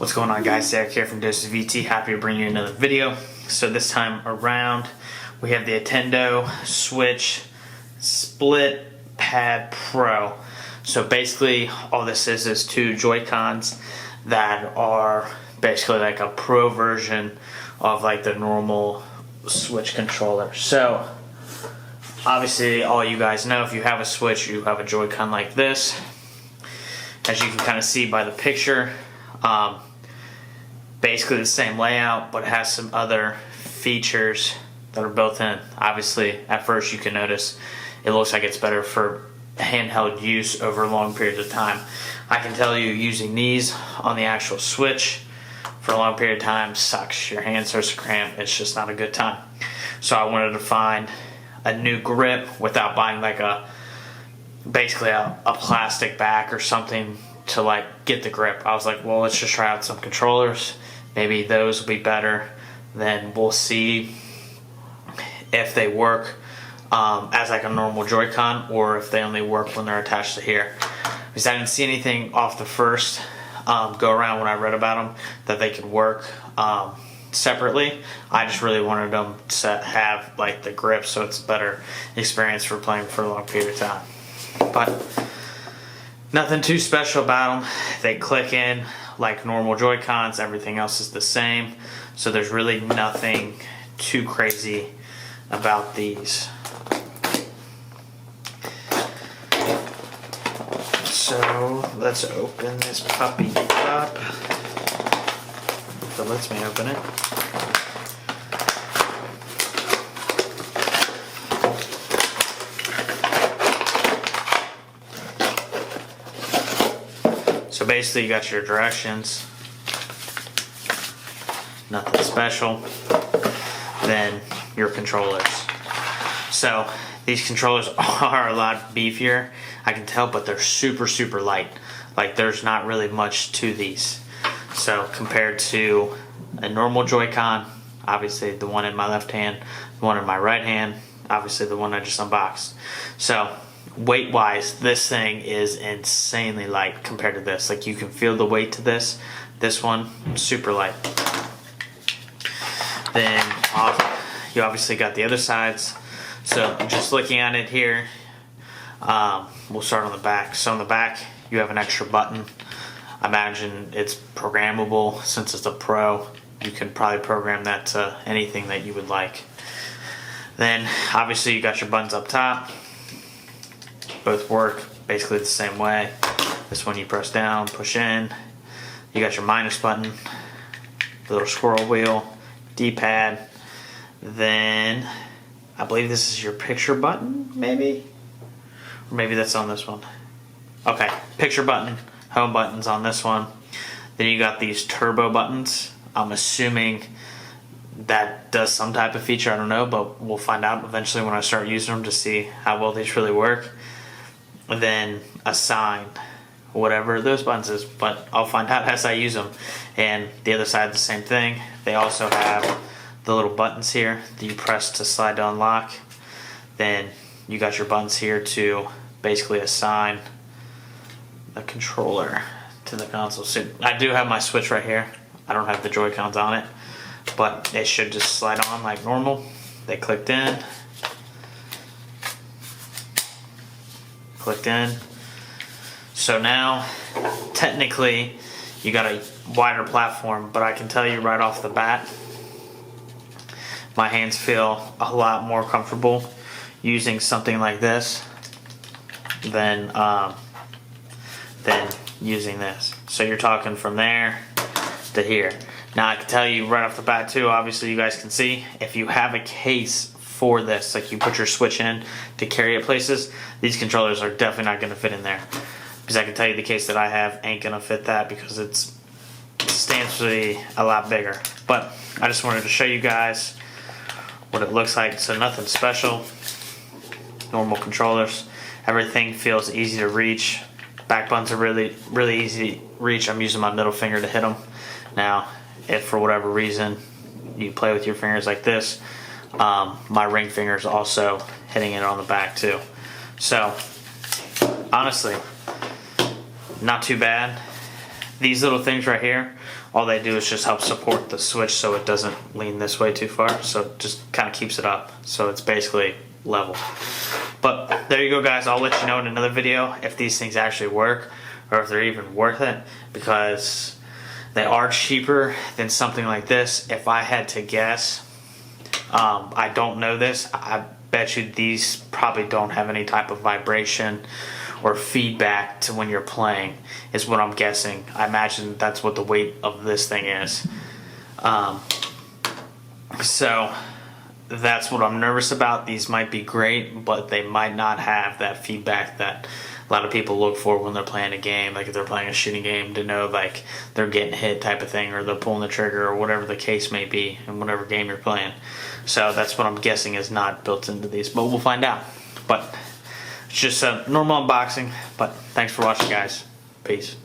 What's going on, guys? Zach here from Doses VT. Happy to bring you another video. So this time around we have the Nintendo Switch Split Pad Pro. So basically all this is two Joy-Cons that are basically like a pro version of like the normal Switch controller. So obviously all you guys know, if you have a Switch, you have a Joy-Con like this. As you can kind of see by the picture, basically the same layout, but it has some other features that are built in. Obviously, at first you can notice it looks like it's better for handheld use over long periods of time. I can tell you, using these on the actual Switch for a long period of time sucks. Your hand starts to cramp. It's just not a good time. So I wanted to find a new grip without buying like basically a plastic back or something to like get the grip. I was like, well, let's just try out some controllers. Maybe those will be better. Then we'll see if they work as like a normal Joy-Con, or if they only work when they're attached to here. Because I didn't see anything off the first go around when I read about them that they could work separately. I just really wanted them to have like the grip, so it's a better experience for playing for a long period of time. But nothing too special about them. They click in like normal Joy-Cons. Everything else is the same. So there's really nothing too crazy about these. So let's open this puppy up. If it lets me open it. So basically you got your directions, nothing special, then your controllers. So these controllers are a lot beefier, I can tell, but they're super light. Like there's not really much to these. So compared to a normal Joy-Con, obviously the one in my left hand, the one in my right hand, obviously the one I just unboxed. So weight wise, this thing is insanely light compared to this. Like you can feel the weight to this. This one, super light. Then you obviously got the other sides. So just looking at it here, we'll start on the back. So on the back you have an extra button. I imagine it's programmable. Since it's a Pro, you can probably program that to anything that you would like. Then obviously you got your buttons up top. Both work basically the same way. This one you press down, push in. You got your minus button, the little squirrel wheel, D-pad. Then I believe this is your picture button, maybe? Or maybe that's on this one. Okay, picture button, home buttons on this one. Then you got these turbo buttons. I'm assuming that does some type of feature, I don't know, but we'll find out eventually when I start using them to see how well these really work. And then assign, whatever those buttons is, but I'll find out as I use them. And the other side, the same thing. They also have the little buttons here that you press to slide to unlock. Then you got your buttons here to basically assign the controller to the console. So I do have my Switch right here. I don't have the Joy-Cons on it, but it should just slide on like normal. They clicked in. Clicked in. So now technically you got a wider platform, but I can tell you right off the bat, my hands feel a lot more comfortable using something like this than using this. So you're talking from there to here. Now I can tell you right off the bat too, obviously you guys can see, if you have a case for this, like you put your Switch in to carry it places, these controllers are definitely not going to fit in there. Because I can tell you the case that I have ain't going to fit that, because it's substantially a lot bigger. But I just wanted to show you guys what it looks like. So nothing special, normal controllers. Everything feels easy to reach. Back buttons are really easy to reach. I'm using my middle finger to hit them. Now if for whatever reason you play with your fingers like this, my ring finger is also hitting it on the back too. So honestly, not too bad. these little things right here, all they do is just help support the switch so it doesn't lean this way too far. So it just kind of keeps it up. So it's basically level. But there you go, guys. I'll let you know in another video if these things actually work or if they're even worth it, because they are cheaper than something like this. If I had to guess, I don't know this, I bet you these probably don't have any type of vibration or feedback to when you're playing, is what I'm guessing. I imagine that's what the weight of this thing is. So that's what I'm nervous about. These might be great, but they might not have that feedback that a lot of people look for when they're playing a game, like if they're playing a shooting game, to know like they're getting hit type of thing, or they're pulling the trigger, or whatever the case may be in whatever game you're playing. So that's what I'm guessing is not built into these, but we'll find out. But it's just a normal unboxing. But thanks for watching, guys. Peace.